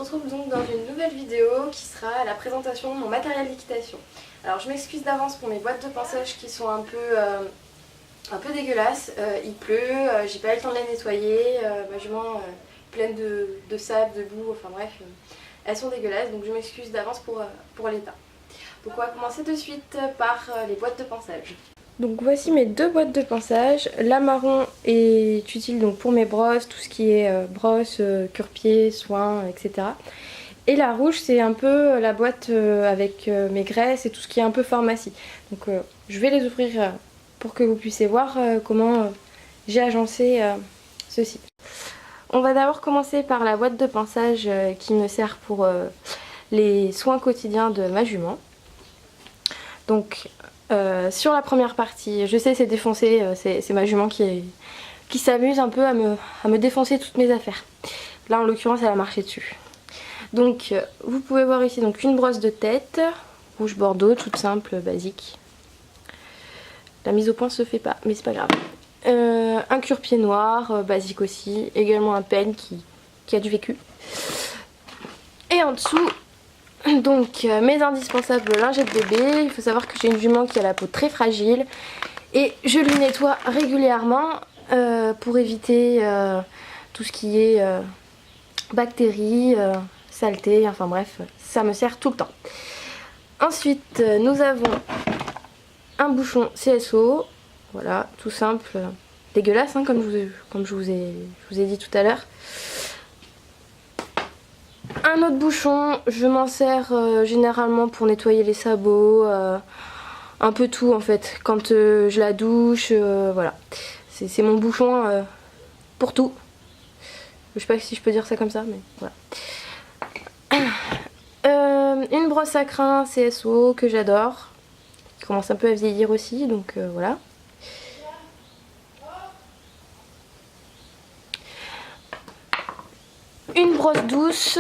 retrouve donc dans une nouvelle vidéo qui sera la présentation de mon matériel d'équitation. Alors je m'excuse d'avance pour mes boîtes de pinçage qui sont un peu dégueulasses. Il pleut, j'ai pas eu le temps de les nettoyer, ma jument pleine de sable, de boue, enfin bref, elles sont dégueulasses, donc je m'excuse d'avance pour l'état. Donc on va commencer de suite par les boîtes de pinçage. Donc voici mes deux boîtes de pinçage. La marron est utile donc pour mes brosses, tout ce qui est brosse, cure-pied, soins, etc. Et la rouge c'est un peu la boîte avec mes graisses et tout ce qui est un peu pharmacie. Donc je vais les ouvrir pour que vous puissiez voir comment j'ai agencé ceci. On va d'abord commencer par la boîte de pinçage qui me sert pour les soins quotidiens de ma jument. Donc sur la première partie, je sais c'est défoncé, c'est ma jument qui s'amuse un peu à me défoncer toutes mes affaires. Là en l'occurrence elle a marché dessus. Donc vous pouvez voir ici donc une brosse de tête, rouge bordeaux, toute simple, basique. La mise au point se fait pas, mais c'est pas grave. Un cure-pied noir, basique aussi, également un peigne qui a du vécu. Et en dessous, donc mes indispensables lingettes bébé. Il faut savoir que j'ai une jument qui a la peau très fragile et je lui nettoie régulièrement pour éviter tout ce qui est bactéries, saleté, enfin bref, ça me sert tout le temps. Ensuite nous avons un bouchon CSO, voilà, tout simple, dégueulasse hein, comme je vous ai dit tout à l'heure. Un autre bouchon, je m'en sers généralement pour nettoyer les sabots, un peu tout en fait, quand je la douche, voilà. C'est mon bouchon pour tout. Je sais pas si je peux dire ça comme ça, mais voilà. Une brosse à crins CSO que j'adore, qui commence un peu à vieillir aussi, donc voilà. Une brosse douce,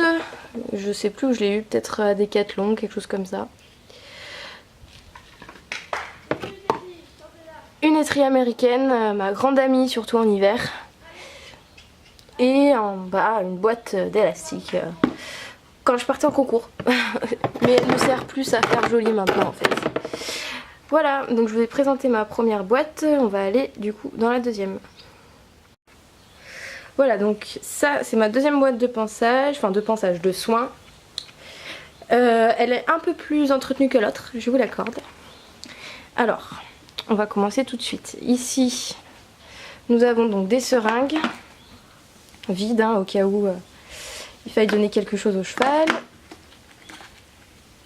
je sais plus où je l'ai eu, peut-être à Decathlon, quelque chose comme ça. Une étrie américaine, ma grande amie, surtout en hiver. Et en bas, une boîte d'élastique, quand je partais en concours. Mais elle me sert plus à faire joli maintenant en fait. Voilà, donc je vais présenter ma première boîte, on va aller du coup dans la deuxième. Voilà, donc ça c'est ma deuxième boîte de pinçage, enfin de pinçage, de soins. Elle est un peu plus entretenue que l'autre, je vous l'accorde. Alors, on va commencer tout de suite. Ici, nous avons donc des seringues vides, hein, au cas où il faille donner quelque chose au cheval.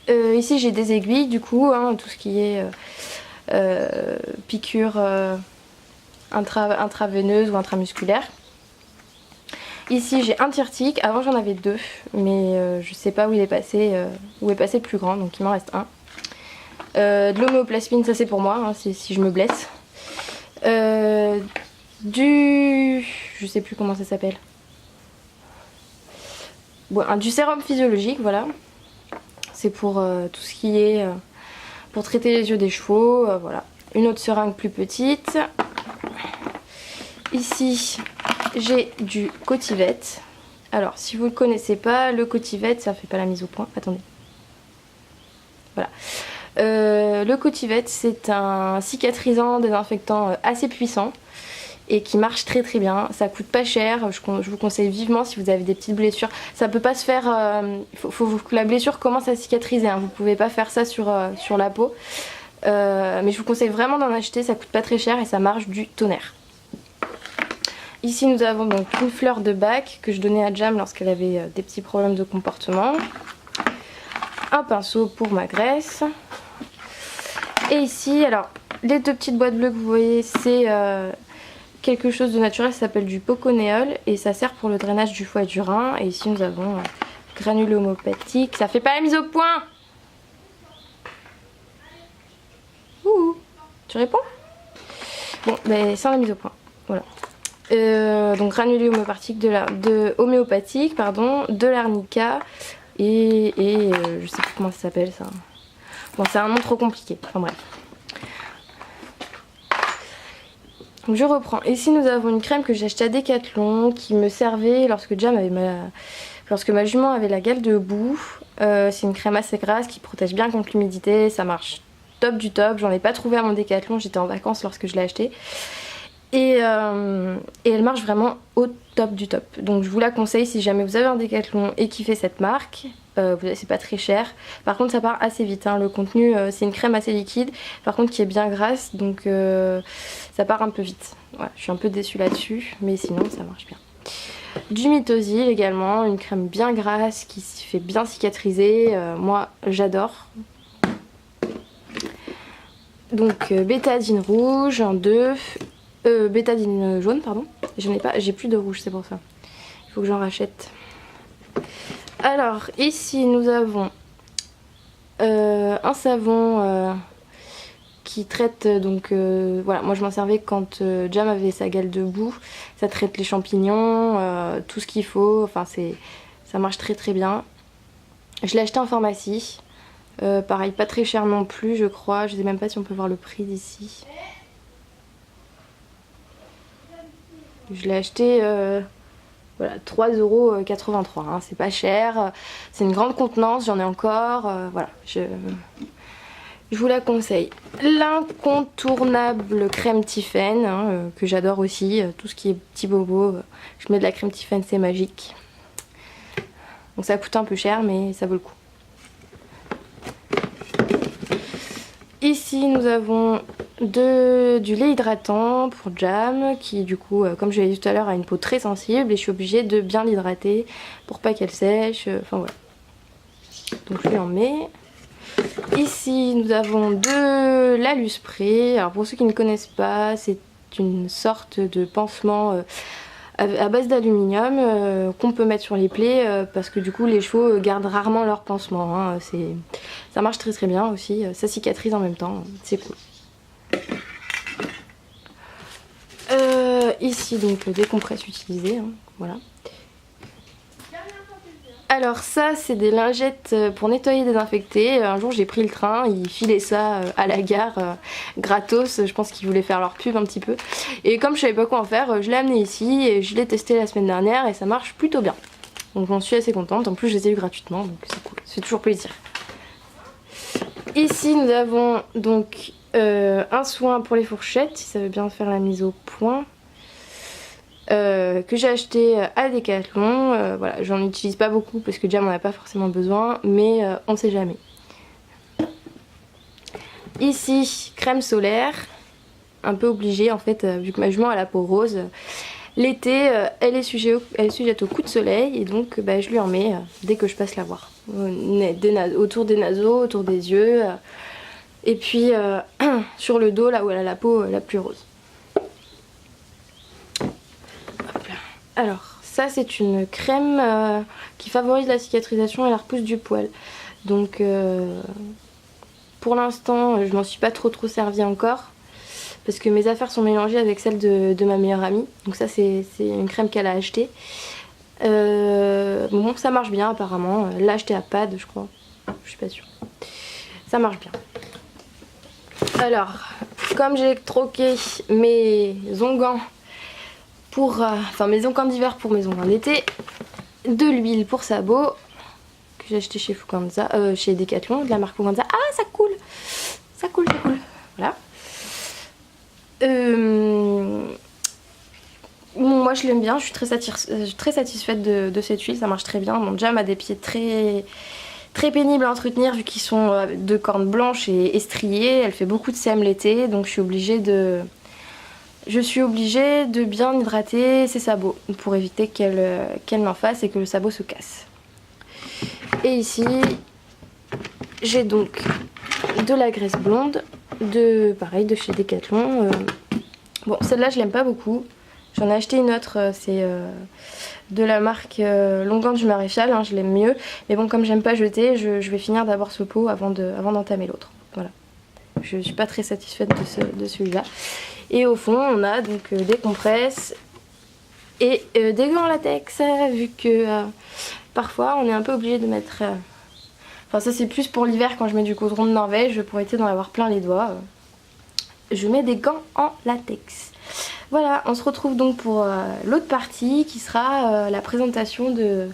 Ici j'ai des aiguilles du coup, hein, tout ce qui est piqûre intraveineuse ou intramusculaire. Ici j'ai un tire-tique, avant j'en avais deux, mais je sais pas où est passé le plus grand, donc il m'en reste un. De l'homéoplasmine, ça c'est pour moi, hein, si je me blesse. Je sais plus comment ça s'appelle. Bon, du sérum physiologique, voilà. C'est pour tout ce qui est pour traiter les yeux des chevaux, voilà. Une autre seringue plus petite. Ici j'ai du Cotivet. Alors si vous ne connaissez pas, le Cotivet ça fait pas la mise au point, attendez. Voilà. Le Cotivet c'est un cicatrisant désinfectant assez puissant et qui marche très très bien. Ça coûte pas cher, je vous conseille vivement si vous avez des petites blessures. Ça peut pas se faire, faut que la blessure commence à cicatriser, hein. Vous pouvez pas faire ça sur la peau. Mais je vous conseille vraiment d'en acheter, ça coûte pas très cher et ça marche du tonnerre. Ici nous avons donc une fleur de bac que je donnais à Jam lorsqu'elle avait des petits problèmes de comportement. Un pinceau pour ma graisse. Et ici, alors les deux petites boîtes bleues que vous voyez, c'est quelque chose de naturel, ça s'appelle du poconéol et ça sert pour le drainage du foie et du rein. Et ici nous avons granulé homopathique, ça fait pas la mise au point. Ouh, tu réponds? Bon, ben sans la mise au point, voilà. Donc granulé homéopathique, homéopathique, pardon, de l'arnica et je sais plus comment ça s'appelle ça. Bon, c'est un nom trop compliqué, enfin bref. Donc je reprends. Ici nous avons une crème que j'ai achetée à Decathlon qui me servait lorsque Jam avait lorsque ma jument avait la gale de boue. C'est une crème assez grasse qui protège bien contre l'humidité, ça marche top du top. J'en ai pas trouvé à mon Décathlon, j'étais en vacances lorsque je l'ai acheté. Et elle marche vraiment au top du top. Donc je vous la conseille si jamais vous avez un Décathlon et kiffez cette marque. C'est pas très cher. Par contre ça part assez vite, hein. Le contenu c'est une crème assez liquide. Par contre qui est bien grasse, donc ça part un peu vite. Voilà, je suis un peu déçue là-dessus, mais sinon ça marche bien. Du Mythosil également, une crème bien grasse qui se fait bien cicatriser. Moi j'adore. Donc bétadine rouge en 2. Bétadine jaune, pardon. J'en ai pas, j'ai plus de rouge, c'est pour ça. Il faut que j'en rachète. Alors, ici nous avons un savon qui traite, donc voilà, moi je m'en servais quand Jam avait sa gale de boue. Ça traite les champignons, tout ce qu'il faut, enfin ça marche très très bien. Je l'ai acheté en pharmacie. Pareil, pas très cher non plus, je crois. Je sais même pas si on peut voir le prix d'ici. Je l'ai acheté voilà, 3,83 €, hein, c'est pas cher. C'est une grande contenance, j'en ai encore. Voilà, je vous la conseille. L'incontournable crème Tiffen, hein, que j'adore aussi. Tout ce qui est petit bobo, je mets de la crème Tiffen, c'est magique. Donc ça coûte un peu cher, mais ça vaut le coup. Ici nous avons du lait hydratant pour Jam qui du coup comme je l'ai dit tout à l'heure a une peau très sensible et je suis obligée de bien l'hydrater pour pas qu'elle sèche, enfin voilà. Donc je lui en mets. Ici nous avons de l'Aluspray. Alors pour ceux qui ne connaissent pas, c'est une sorte de pansement à base d'aluminium qu'on peut mettre sur les plaies parce que du coup les chevaux gardent rarement leur pansement, hein. Ça marche très très bien aussi, ça cicatrise en même temps, c'est cool. Ici donc des compresses utilisées, hein, voilà. Alors ça c'est des lingettes pour nettoyer et désinfecter. Un jour j'ai pris le train, ils filaient ça à la gare gratos, je pense qu'ils voulaient faire leur pub un petit peu. Et comme je savais pas quoi en faire, je l'ai amené ici et je l'ai testé la semaine dernière et ça marche plutôt bien. Donc j'en suis assez contente, en plus je les ai eu gratuitement donc c'est cool, c'est toujours plaisir. Ici nous avons donc un soin pour les fourchettes, si ça veut bien faire la mise au point. Que j'ai acheté à Decathlon. Voilà, j'en utilise pas beaucoup parce que Jam en a pas forcément besoin, mais on sait jamais. Ici, crème solaire, un peu obligée en fait, vu que ma jument a la peau rose. L'été, elle est sujette au coup de soleil et donc je lui en mets dès que je passe la voir. Autour des naseaux, autour des yeux, et puis sur le dos, là où elle a la peau la plus rose. Alors, ça c'est une crème qui favorise la cicatrisation et la repousse du poil. Donc, pour l'instant, je m'en suis pas trop servie encore. Parce que mes affaires sont mélangées avec celles de ma meilleure amie. Donc ça c'est une crème qu'elle a achetée. Bon, ça marche bien apparemment. Elle l'a achetée à Pad, je crois. Je suis pas sûre. Ça marche bien. Alors, comme j'ai troqué mes onguents mes onguents d'hiver pour mes onguents d'été, de l'huile pour sabots que j'ai acheté chez Fuganza, chez Decathlon, de la marque Fuganza. Ah, ça coule, ça coule, ça coule. Voilà. Bon, moi je l'aime bien, je suis très satisfaite de cette huile, ça marche très bien. Mon Jam a des pieds très pénibles à entretenir vu qu'ils sont de cornes blanches et striées. Elle fait beaucoup de sème l'été, donc je suis obligée de bien hydrater ses sabots pour éviter qu'elle n'en fasse et que le sabot se casse. Et ici j'ai donc de la graisse blonde pareil de chez Decathlon. Bon, celle-là je l'aime pas beaucoup. J'en ai acheté une autre, c'est de la marque Longan du Maréchal, hein, je l'aime mieux. Mais bon, comme j'aime pas jeter, je vais finir d'abord ce pot avant d'entamer l'autre. Voilà. Je suis pas très satisfaite de celui-là. Et au fond, on a donc des compresses et des gants en latex, vu que parfois on est un peu obligé de mettre... Enfin ça c'est plus pour l'hiver quand je mets du coton de Norvège, pour éviter d'en avoir plein les doigts. Je mets des gants en latex. Voilà, on se retrouve donc pour l'autre partie qui sera la présentation de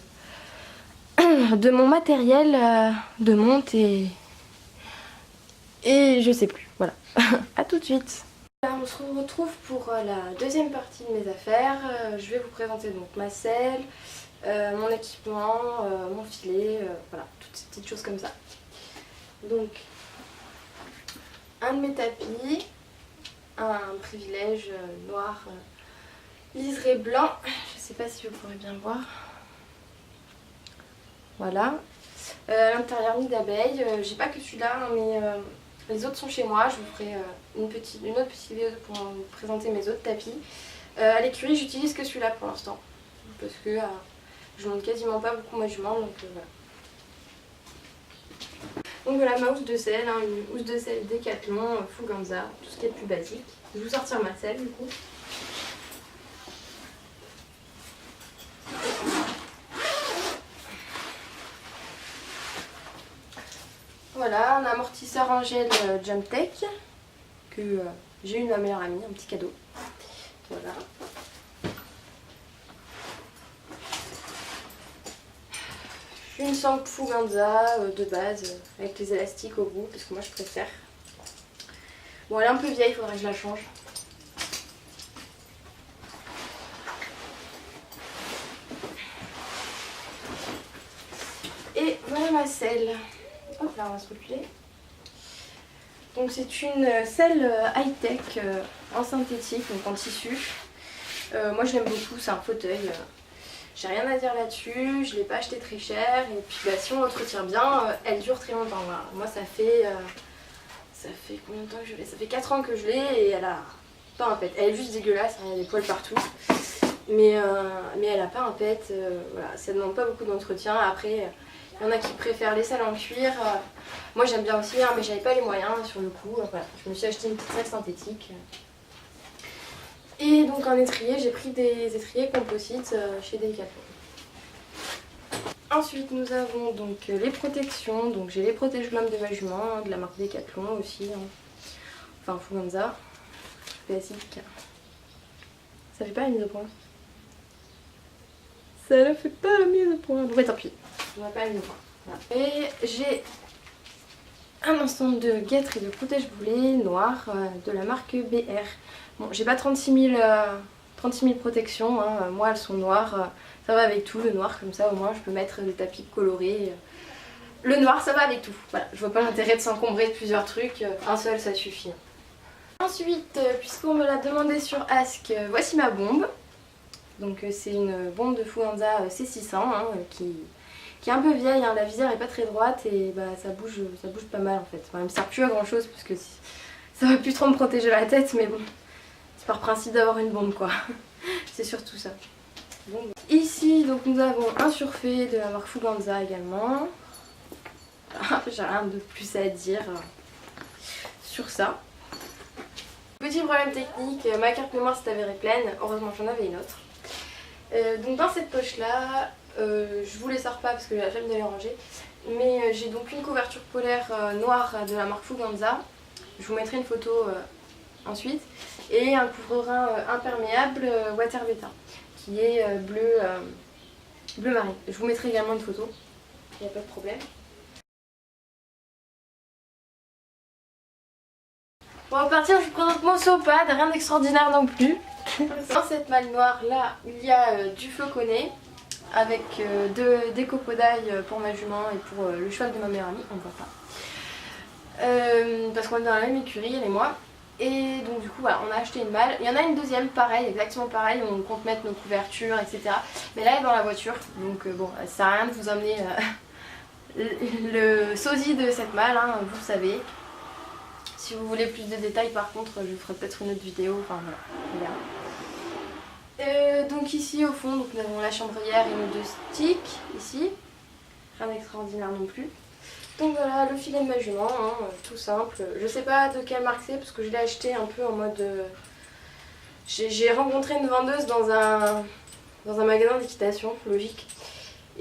de mon matériel de monte et je sais plus. Voilà. À tout de suite. On se retrouve pour la deuxième partie de mes affaires. Je vais vous présenter donc ma selle, mon équipement, mon filet, voilà, toutes ces petites choses comme ça. Donc, un de mes tapis, un privilège noir liseré blanc. Je sais pas si vous pourrez bien voir. Voilà. À l'intérieur, nid d'abeilles. J'ai pas que celui-là, mais les autres sont chez moi. Je vous ferai une autre petite vidéo pour vous présenter mes autres tapis. À l'écurie, j'utilise que celui-là pour l'instant. Parce que je monte quasiment pas beaucoup ma jument, donc voilà. Donc voilà ma housse de selle, hein, une housse de selle Decathlon, Fuganza, tout ce qui est plus basique. Je vais vous sortir ma selle du coup. Voilà, un amortisseur en gel Jumptech que j'ai eu de ma meilleure amie, un petit cadeau. Voilà. Une sangle Fuganza de base avec les élastiques au bout parce que moi je préfère. Bon, elle est un peu vieille, il faudrait que je la change. Et voilà ma selle. Hop là, on va se reculer. Donc c'est une selle high-tech en synthétique, donc en tissu. Moi je l'aime beaucoup, c'est un fauteuil. J'ai rien à dire là-dessus, je l'ai pas acheté très cher. Et puis bah, si on l'entretient bien, elle dure très longtemps. Voilà. Moi ça fait combien de temps que je l'ai? Ça fait 4 ans que je l'ai et elle a pas un pet. Elle est juste dégueulasse, hein, il y a des poils partout. Mais elle a pas un pet, voilà, ça demande pas beaucoup d'entretien. Après, il y en a qui préfèrent les selles en cuir. Moi j'aime bien aussi, hein, mais j'avais pas les moyens sur le coup. Voilà. Je me suis acheté une petite selle synthétique. Et donc en étrier, j'ai pris des étriers composites chez Decathlon. Ensuite nous avons donc les protections. Donc j'ai les protège-lames de ma jument, de la marque Decathlon aussi. Hein. Enfin Fuganza, basique. Ça fait pas la mise au point. Ça ne fait pas la mise au point. Bon bah tant pis, on va pas la mise au point. Voilà. Et j'ai un ensemble de guêtres et de protège-boulets noirs de la marque BR. Bon, j'ai pas 36 000 protections, hein. Moi elles sont noires, ça va avec tout, le noir comme ça au moins je peux mettre des tapis colorés. Le noir ça va avec tout, voilà, je vois pas l'intérêt de s'encombrer de plusieurs trucs, un seul ça suffit. Ensuite, puisqu'on me l'a demandé sur Ask, voici ma bombe. Donc c'est une bombe de Fuganza C600 hein, qui est un peu vieille, hein. La visière est pas très droite et bah, ça bouge pas mal en fait. Enfin, elle me sert plus à grand chose parce que ça va plus trop me protéger la tête, mais bon. C'est par principe d'avoir une bombe quoi. C'est surtout ça. Bon. Ici donc nous avons un surfait de la marque Fuganza également. J'ai rien de plus à dire sur ça. Petit problème technique, ma carte mémoire s'est avérée pleine. Heureusement j'en avais une autre. Donc dans cette poche là, je vous les sors pas parce que j'ai la flemme de les ranger. Mais j'ai donc une couverture polaire noire de la marque Fuganza. Je vous mettrai une photo ensuite. Et un couvre-rein imperméable Water Beta qui est bleu marine. Je vous mettrai également une photo, il n'y a pas de problème. Bon, on va partir, je vous présente mon sopad, rien d'extraordinaire non plus. Dans cette malle noire là, il y a du floconné avec des copeaux d'ail pour ma jument et pour le cheval de ma meilleure amie, on ne voit pas. Parce qu'on est dans la même écurie, elle et moi. Et donc du coup voilà, on a acheté une malle. Il y en a une deuxième pareil, exactement pareil, on compte mettre nos couvertures, etc. Mais là elle est dans la voiture, donc bon, ça sert à rien de vous emmener le sosie de cette malle, hein, vous le savez. Si vous voulez plus de détails par contre, je vous ferai peut-être une autre vidéo, enfin voilà. Donc ici au fond, donc, nous avons la chambrière et nos deux sticks, ici. Rien d'extraordinaire non plus. Donc voilà le filet de ma jument, hein, tout simple. Je sais pas de quelle marque c'est parce que je l'ai acheté un peu en mode... J'ai rencontré une vendeuse dans un magasin d'équitation, logique.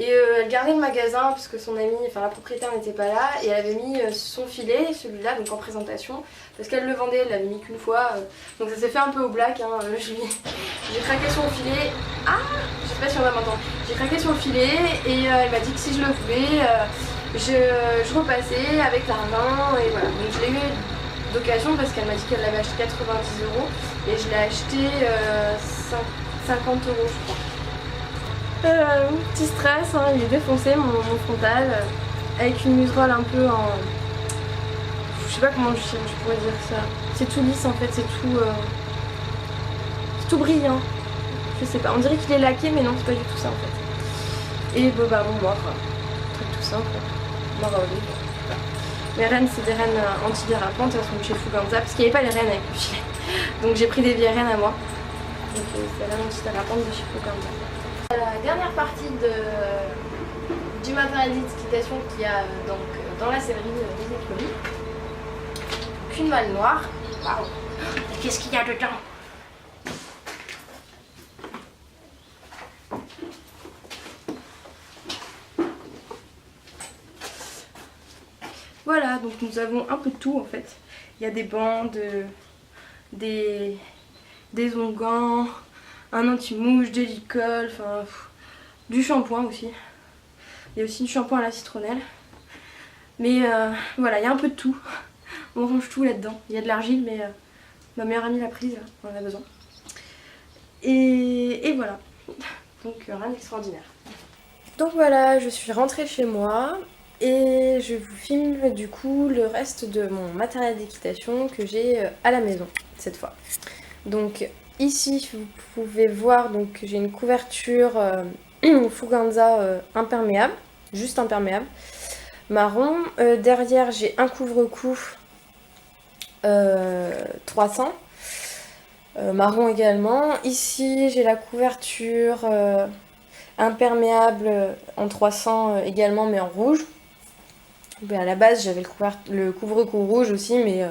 Et elle gardait le magasin parce que son amie, enfin la propriétaire n'était pas là, et elle avait mis son filet, celui-là, donc en présentation, parce qu'elle le vendait, elle l'avait mis qu'une fois, donc ça s'est fait un peu au black, hein, j'ai craqué sur le filet, ah, je sais pas si on va m'entendre, j'ai craqué sur le filet et elle m'a dit que si je le voulais, je repassais avec l'argent, et voilà, donc je l'ai eu d'occasion parce qu'elle m'a dit qu'elle l'avait acheté 90 € et je l'ai acheté 50 € je crois. Petit stress, hein, il est défoncé mon frontal avec une muserolle un peu en... Je sais pas comment je pourrais dire ça. C'est tout lisse en fait, c'est tout brillant. Je sais pas, on dirait qu'il est laqué mais non c'est pas du tout ça en fait. Et bon mort, truc tout simple, mort à olive. Mes rennes c'est des rennes antidérapantes, elles sont de chez Fuganza parce qu'il n'y avait pas les rennes avec le filet. Donc j'ai pris des vieilles rennes à moi. Donc c'est la rennes antidérapante de chez Fuganza. La dernière partie du matériel d'équitation qu'il y a donc, dans la sellerie des écolis. Une malle noire. Waouh! Qu'est-ce qu'il y a dedans? Voilà, donc nous avons un peu de tout en fait. Il y a des bandes, des onguents, un anti-mouche, des licoles, enfin du shampoing aussi. Il y a aussi du shampoing à la citronnelle. Mais voilà, il y a un peu de tout. On range tout là-dedans. Il y a de l'argile, mais ma meilleure amie l'a prise, on en a besoin. Et voilà. Donc rien d'extraordinaire. Donc voilà, je suis rentrée chez moi et je vous filme du coup le reste de mon matériel d'équitation que j'ai à la maison cette fois. Donc ici vous pouvez voir, donc j'ai une couverture Fuganza imperméable, juste imperméable, marron. Derrière j'ai un couvre-cou 300, marron également. Ici j'ai la couverture imperméable en 300 également mais en rouge. À la base j'avais le couvre-cou rouge aussi mais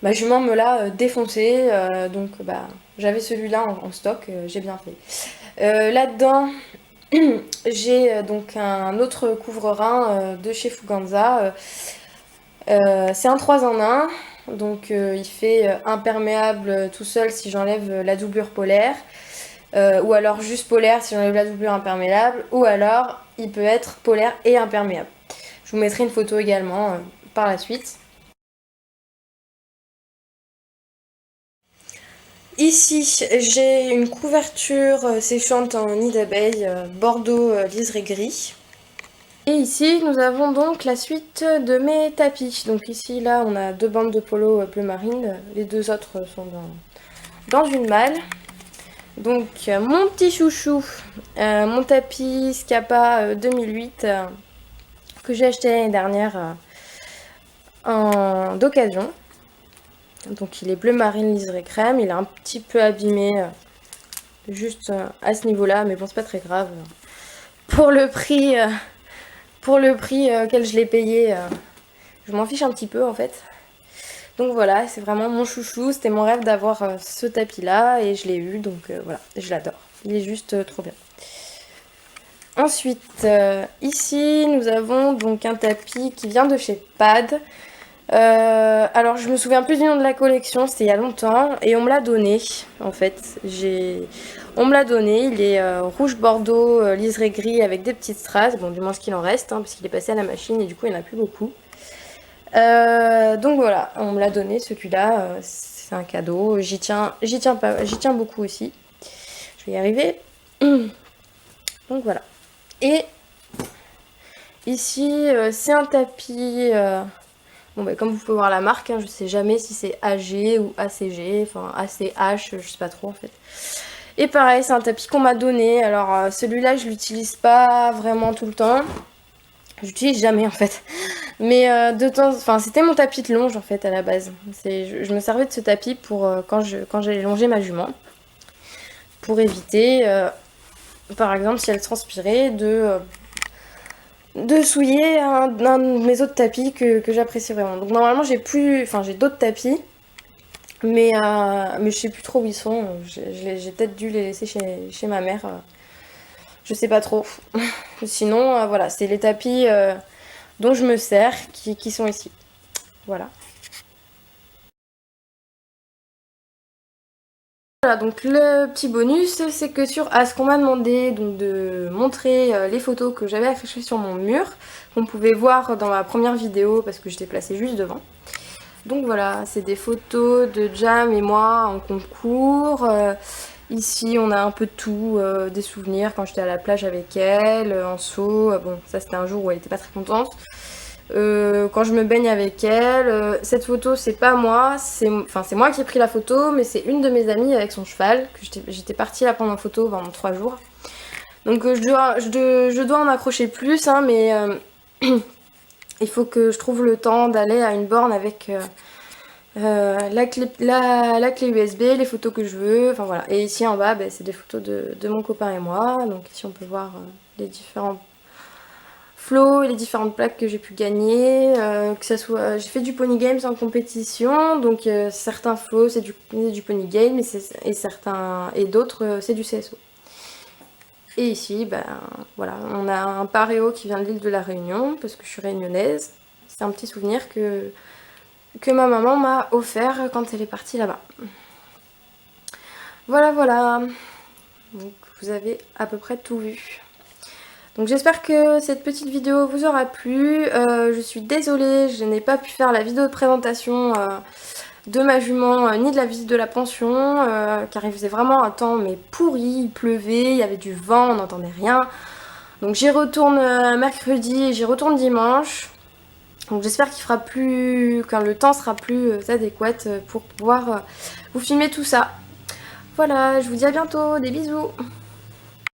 ma jument me l'a défoncé, donc j'avais celui-là en stock, j'ai bien fait. Là-dedans j'ai donc un autre couvre-rein de chez Fuganza, c'est un 3 en 1, donc il fait imperméable tout seul si j'enlève la doublure polaire, ou alors juste polaire si j'enlève la doublure imperméable, ou alors il peut être polaire et imperméable. Je vous mettrai une photo également par la suite. Ici j'ai une couverture séchante en nid d'abeille bordeaux liseré gris. Et ici nous avons donc la suite de mes tapis. Donc ici là on a deux bandes de polo bleu marine, les deux autres sont dans une malle. Donc mon petit chouchou, mon tapis Scapa 2008 que j'ai acheté l'année dernière d'occasion. Donc il est bleu marine liseré crème, il est un petit peu abîmé juste à ce niveau là, mais bon c'est pas très grave. Pour le prix auquel je l'ai payé, je m'en fiche un petit peu en fait. Donc voilà, c'est vraiment mon chouchou, c'était mon rêve d'avoir ce tapis là et je l'ai eu, donc voilà, je l'adore. Il est juste trop bien. Ensuite, ici nous avons donc un tapis qui vient de chez Pad. Alors je me souviens plus du nom de la collection, c'était il y a longtemps et on me l'a donné en fait. On me l'a donné, il est rouge bordeaux, liseré gris avec des petites strass, bon du moins ce qu'il en reste hein, parce qu'il est passé à la machine et du coup il n'y en a plus beaucoup. Donc voilà, on me l'a donné celui-là, c'est un cadeau, j'y tiens beaucoup aussi. Je vais y arriver. Donc voilà. Et ici c'est un tapis... Bon, comme vous pouvez voir la marque, hein, je sais jamais si c'est AG ou ACG, enfin ACH, je sais pas trop en fait. Et pareil, c'est un tapis qu'on m'a donné. Alors celui-là, je l'utilise pas vraiment tout le temps. J'utilise jamais en fait. Mais c'était mon tapis de longe en fait à la base. Je me servais de ce tapis pour quand j'allais longer ma jument. Pour éviter, par exemple, si elle transpirait, de souiller un de mes autres tapis que j'apprécie vraiment. Donc normalement j'ai d'autres tapis, mais je sais plus trop où ils sont. J'ai peut-être dû les laisser chez ma mère. Je sais pas trop. Sinon, voilà, c'est les tapis dont je me sers qui sont ici. Voilà. Voilà, donc le petit bonus, c'est que sur As, qu'on m'a demandé donc, de montrer les photos que j'avais accrochées sur mon mur, qu'on pouvait voir dans ma première vidéo parce que j'étais placée juste devant. Donc voilà, c'est des photos de Jam et moi en concours. Ici, on a un peu de tout, des souvenirs quand j'étais à la plage avec elle, en saut. Bon, ça c'était un jour où elle était pas très contente. Quand je me baigne avec elle. Cette photo, c'est pas moi, c'est moi qui ai pris la photo, mais c'est une de mes amies avec son cheval, que j'étais partie la prendre en photo pendant 3 jours. Donc je dois en accrocher plus, hein, mais il faut que je trouve le temps d'aller à une borne avec la clé USB, les photos que je veux, enfin voilà. Et ici en bas, c'est des photos de mon copain et moi, donc ici on peut voir les différents flots et les différentes plaques que j'ai pu gagner, que ça soit, j'ai fait du Pony Games en compétition, donc certains flots c'est du Pony Game et d'autres c'est du CSO. Et ici, voilà, on a un paréo qui vient de l'île de la Réunion parce que je suis réunionnaise. C'est un petit souvenir que ma maman m'a offert quand elle est partie là-bas. Voilà, voilà. Donc vous avez à peu près tout vu. Donc j'espère que cette petite vidéo vous aura plu. Je suis désolée, je n'ai pas pu faire la vidéo de présentation de ma jument ni de la visite de la pension car il faisait vraiment un temps mais pourri, il pleuvait, il y avait du vent, on n'entendait rien. Donc j'y retourne mercredi et j'y retourne dimanche. Donc j'espère qu'il fera plus, quand le temps sera plus adéquat pour pouvoir vous filmer tout ça. Voilà, je vous dis à bientôt, des bisous.